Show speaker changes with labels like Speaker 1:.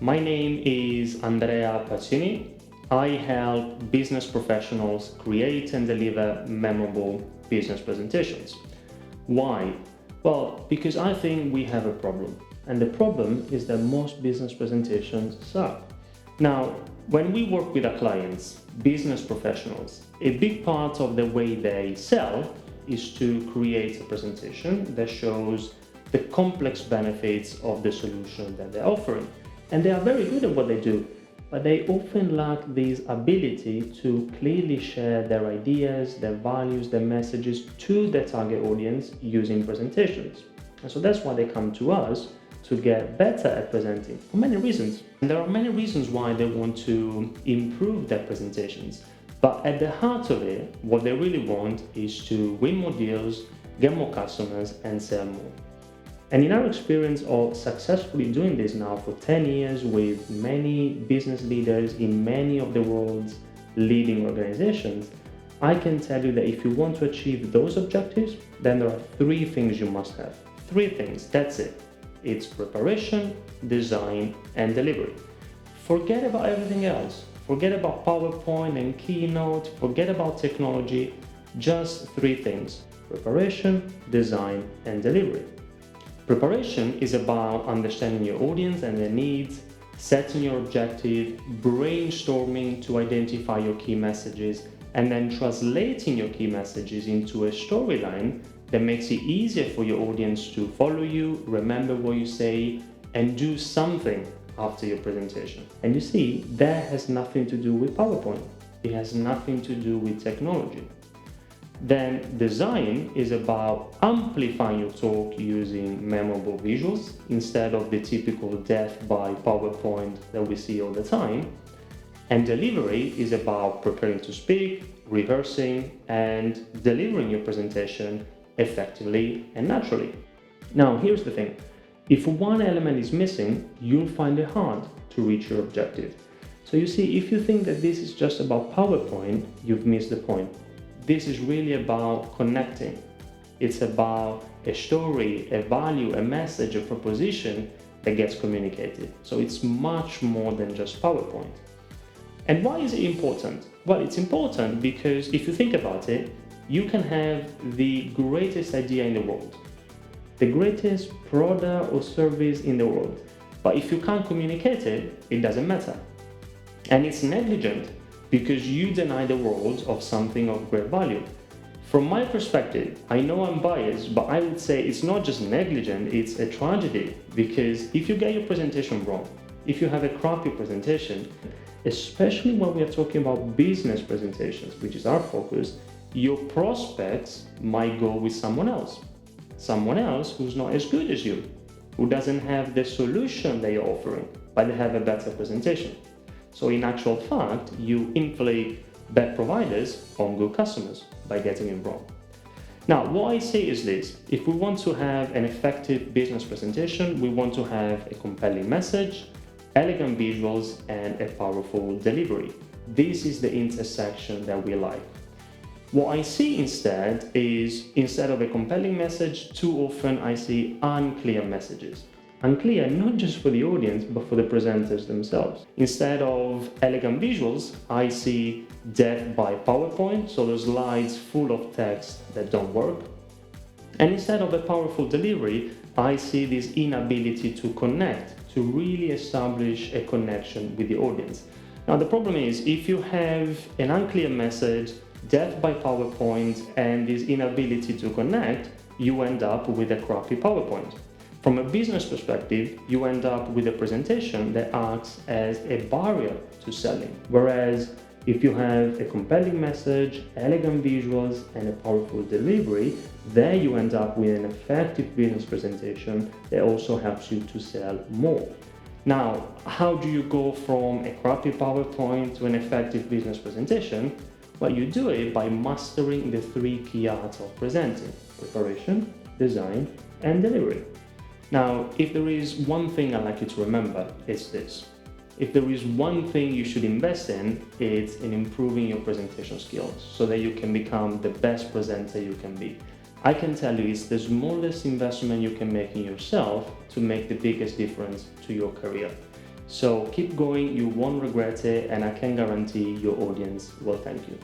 Speaker 1: My name is Andrea Pacini. I help business professionals create and deliver memorable business presentations. Why? Well, because I think we have a problem. And the problem is that most business presentations suck. Now, when we work with our clients, business professionals, a big part of the way they sell is to create a presentation that shows the complex benefits of the solution that they're offering. And they are very good at what they do, but they often lack this ability to clearly share their ideas, their values, their messages to their target audience using presentations. And so that's why they come to us to get better at presenting for many reasons. And there are many reasons why they want to improve their presentations. But at the heart of it, what they really want is to win more deals, get more customers, and sell more. And in our experience of successfully doing this now for 10 years with many business leaders in many of the world's leading organizations, I can tell you that if you want to achieve those objectives, then there are three things you must have. Three things, that's it. It's preparation, design, and delivery. Forget about everything else. Forget about PowerPoint and Keynote. Forget about technology. Just three things: preparation, design, and delivery. Preparation is about understanding your audience and their needs, setting your objective, brainstorming to identify your key messages, and then translating your key messages into a storyline that makes it easier for your audience to follow you, remember what you say, and do something after your presentation. And you see, that has nothing to do with PowerPoint. It has nothing to do with technology. Then design is about amplifying your talk using memorable visuals instead of the typical death by PowerPoint that we see all the time. And delivery is about preparing to speak, rehearsing, and delivering your presentation effectively and naturally. Now, here's the thing. If one element is missing, you'll find it hard to reach your objective. So you see, if you think that this is just about PowerPoint, you've missed the point. This is really about connecting. It's about a story, a value, a message, a proposition that gets communicated. So it's much more than just PowerPoint. And why is it important? Well, it's important because if you think about it, you can have the greatest idea in the world, the greatest product or service in the world, but if you can't communicate it, it doesn't matter. And it's negligent because you deny the world of something of great value. From my perspective, I know I'm biased, but I would say it's not just negligent, it's a tragedy, because if you get your presentation wrong, if you have a crappy presentation, especially when we are talking about business presentations, which is our focus, your prospects might go with someone else who's not as good as you, who doesn't have the solution that you're offering, but they have a better presentation. So in actual fact, you inflate bad providers on good customers by getting it wrong. Now, what I say is this: if we want to have an effective business presentation, we want to have a compelling message, elegant visuals, and a powerful delivery. This is the intersection that we like. What I see instead is, instead of a compelling message, too often I see unclear messages. Unclear not just for the audience, but for the presenters themselves. Instead of elegant visuals, I see death by PowerPoint, so those slides full of text that don't work. And instead of a powerful delivery, I see this inability to connect, to really establish a connection with the audience. Now, the problem is, if you have an unclear message, death by PowerPoint, and this inability to connect, you end up with a crappy PowerPoint. From a business perspective, you end up with a presentation that acts as a barrier to selling. Whereas if you have a compelling message, elegant visuals, and a powerful delivery, then you end up with an effective business presentation that also helps you to sell more. Now, how do you go from a crappy PowerPoint to an effective business presentation? Well, you do it by mastering the three key arts of presenting: preparation, design, and delivery. Now, if there is one thing I'd like you to remember, it's this. If there is one thing you should invest in, it's in improving your presentation skills so that you can become the best presenter you can be. I can tell you it's the smallest investment you can make in yourself to make the biggest difference to your career. So keep going, you won't regret it, and I can guarantee your audience will thank you.